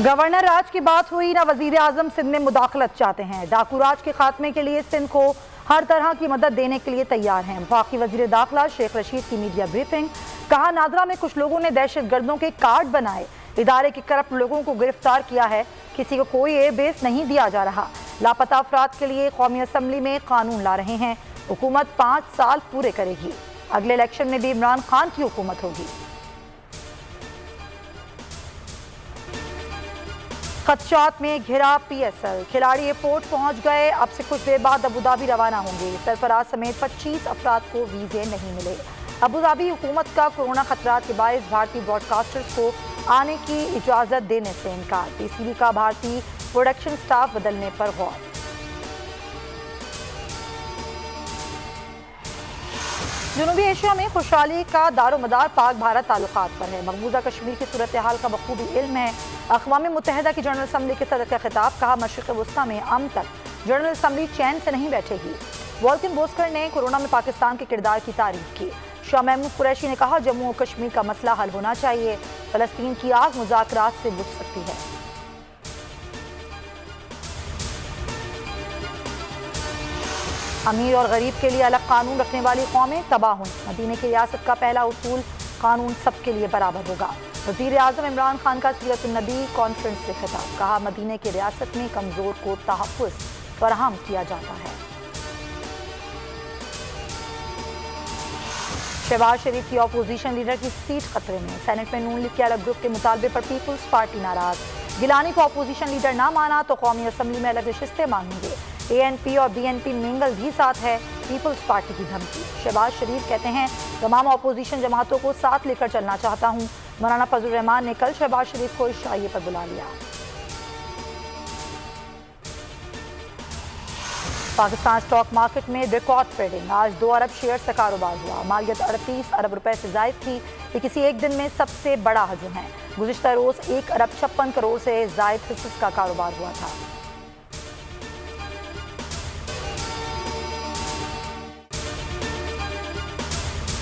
Governor राज की बात हुई ना, वजीर आजम सिंध में मुदाखलत चाहते हैं। डाकू राज के खात्मे के लिए सिंध को हर तरह की मदद देने के लिए तैयार हैं। वफाकी वजीर दाखिला शेख रशीद की मीडिया ब्रीफिंग, कहा नादरा में कुछ लोगों ने दहशत गर्दों के कार्ड बनाए, इदारे के करप्ट लोगों को गिरफ्तार किया है, किसी को कोई एयरबेस नहीं दिया जा रहा। लापता अफराद के लिए कौमी असम्बली में कानून ला रहे हैं। हुकूमत 5 साल पूरे करेगी। अगले इलेक्शन में भी इमरान खान की हुकूमत होगी। खदशात में घिरा PSL, खिलाड़ी एयरपोर्ट पहुंच गए। अब से कुछ देर बाद अबूधाबी रवाना होंगे। सरफराज समेत 25 अफराद को वीजे नहीं मिले। अबूधाबी हुकूमत का कोरोना खतरात के बायस भारतीय ब्रॉडकास्टर्स को आने की इजाज़त देने से इनकार। PCB का भारतीय प्रोडक्शन स्टाफ बदलने पर गौर। जनूबी एशिया में खुशहाली का दारोमदार पाक भारत ताल्लुकात पर है। मकबूजा कश्मीर की सूरत हाल का बखूबी इल्म है। अक़वाम मुत्तहिदा की जनरल असम्बली के सदर का खिताब, कहा मशरिक़ वस्ता में अमन तक जनरल असम्बली चैन से नहीं बैठेगी। वॉल्किन बोस्कर ने कोरोना में पाकिस्तान के किरदार की तारीफ की। शाह महमूद कुरैशी ने कहा जम्मू और कश्मीर का मसला हल होना चाहिए, फ़लस्तीन की आग मुज़ाकरात से बुझ सकती है। अमीर और गरीब के लिए अलग कानून रखने वाली कौमें तबाह हुई। मदीने की रियासत का पहला उसूल, कानून सबके लिए बराबर होगा। वज़ीर आज़म इमरान खान का सीरत-उन-नबी कॉन्फ्रेंस से खिताब, कहा मदीने की रियासत में कमज़ोर को तहफ़्फ़ुज़ फराहम किया जाता है। शहबाज शरीफ की अपोजिशन लीडर की सीट खतरे में। सेनेट में नून लीग के अलग ग्रुप के मुतालबे पर पीपल्स पार्टी नाराज। गिलानी को अपोजिशन लीडर ना माना तो कौमी असम्बली में अलग नशिस्तें मांगेंगे। ANP और BNP मिंगल भी साथ है, पीपल्स पार्टी की धमकी। शहबाज शरीफ कहते हैं तमाम अपोजिशन जमातों को साथ लेकर चलना चाहता हूँ। मौलाना फजल रहमान ने कल शहबाज शरीफ को इशाइये पर बुला लिया। पाकिस्तान स्टॉक मार्केट में रिकॉर्ड ट्रेडिंग। आज 2 अरब शेयर का कारोबार हुआ। मालियत 38 अरब रुपए से जायद थी। ये किसी एक दिन में सबसे बड़ा हजम है। गुज़िश्ता रोज़ 1 अरब 56 करोड़ से जायद हिस्से का कारोबार हुआ था।